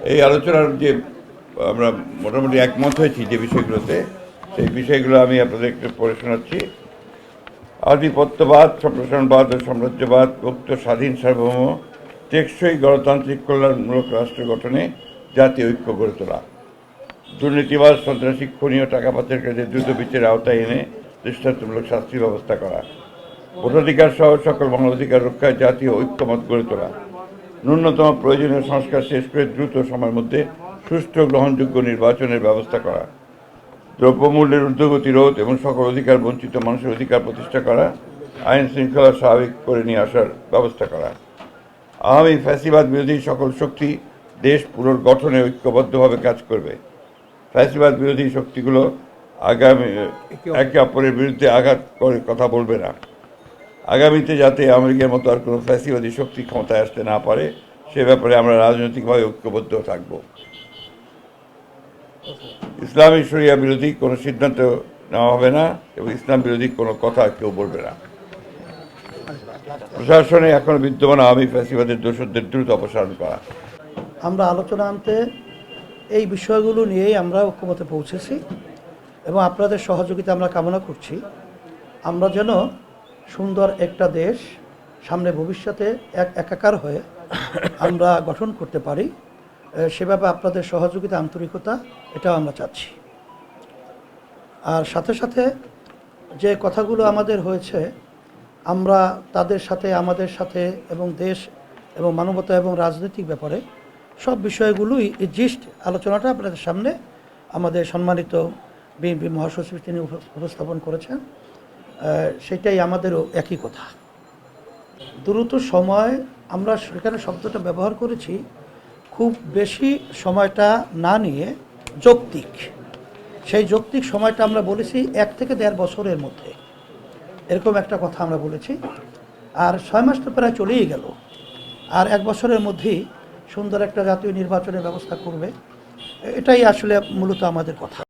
এই আলোচনার যে আমরা মোটামুটি একমত হয়েছি যে বিষয়গুলোতে, সেই বিষয়গুলো আমি আপনাদেরকে পড়ে শোনাচ্ছি। আধিপত্যবাদ, সম্প্রসারণবাদ ও সাম্রাজ্যবাদ, মুক্ত স্বাধীন সার্বভৌম টেকসই গণতান্ত্রিক কল্যাণমূলক রাষ্ট্র গঠনে জাতীয় ঐক্য গড়ে তোলা, দুর্নীতিবাদ, সন্ত্রাসী, খুনি ও টাকা পাচারকারীদের দ্রুত বিচারের আওতায় এনে দৃষ্টান্তমূলক শাস্তির ব্যবস্থা করা, ভোটাধিকার সহ সকল মানবাধিকার রক্ষায় জাতীয় ঐক্যমত গড়ে তোলা, ন্যূনতম প্রয়োজনীয় সংস্কার শেষ করে দ্রুত সময়ের মধ্যে সুষ্ঠু গ্রহণযোগ্য নির্বাচনের ব্যবস্থা করা, দ্রব্যমূল্যের ঊর্ধ্বগতি রোধ এবং সকল অধিকার বঞ্চিত মানুষের অধিকার প্রতিষ্ঠা করা, আইন শৃঙ্খলা স্বাভাবিক করে নিয়ে আসার ব্যবস্থা করা, আওয়ামী ফ্যাসিবাদ বিরোধী সকল শক্তি দেশ পুনর্গঠনে ঐক্যবদ্ধভাবে কাজ করবে। ফ্যাসিবাদ বিরোধী শক্তিগুলো একে অপরের বিরুদ্ধে আঘাত করে কথা বলবে না। আগামীতে যাতে আমেরিকার মতো আর কোনো ফ্যাসিবাদী শক্তি ক্ষমতায় আসতে না পারে, সে ব্যাপারে আমরা রাজনৈতিকভাবে ঐক্যবদ্ধ থাকব। ইসলামী শরিয়া বিরোধী কোনো সিদ্ধান্ত নেওয়া হবে না এবং ইসলাম বিরোধী কোনো কথা কেউ বলবে না। প্রশাসনে এখন বিদ্যমান আওয়ামী ফ্যাসিবাদের দোষরদের দ্রুত অপসারণ করা। আমরা আলোচনা আনতে এই বিষয়গুলো নিয়েই আমরা ঐক্যমতে পৌঁছেছি এবং আপনাদের সহযোগিতা আমরা কামনা করছি। আমরা যেন সুন্দর একটা দেশ সামনে ভবিষ্যতে একাকার হয়ে আমরা গঠন করতে পারি, সেভাবে আপনাদের সহযোগিতা, আন্তরিকতা, এটাও আমরা চাচ্ছি। আর সাথে সাথে যে কথাগুলো আমাদের হয়েছে, আমরা তাদের সাথে, আমাদের সাথে এবং দেশ এবং মানবতা এবং রাজনৈতিক ব্যাপারে সব বিষয়গুলোই এই জিস্ট আলোচনাটা আপনাদের সামনে আমাদের সম্মানিত বিএনপি মহাসচিব তিনি উপস্থাপন করেছেন। সেটাই আমাদেরও একই কথা। দ্রুত সময়, আমরা সেখানে শব্দটা ব্যবহার করেছি, খুব বেশি সময়টা না নিয়ে যৌক্তিক, সেই যৌক্তিক সময়টা আমরা বলেছি 1 থেকে 1.5 বছরের মধ্যে, এরকম একটা কথা আমরা বলেছি। আর 6 মাস তো প্রায় চলেই গেল, আর 1 বছরের মধ্যেই সুন্দর একটা জাতীয় নির্বাচনের ব্যবস্থা করবে, এটাই আসলে মূলত আমাদের কথা।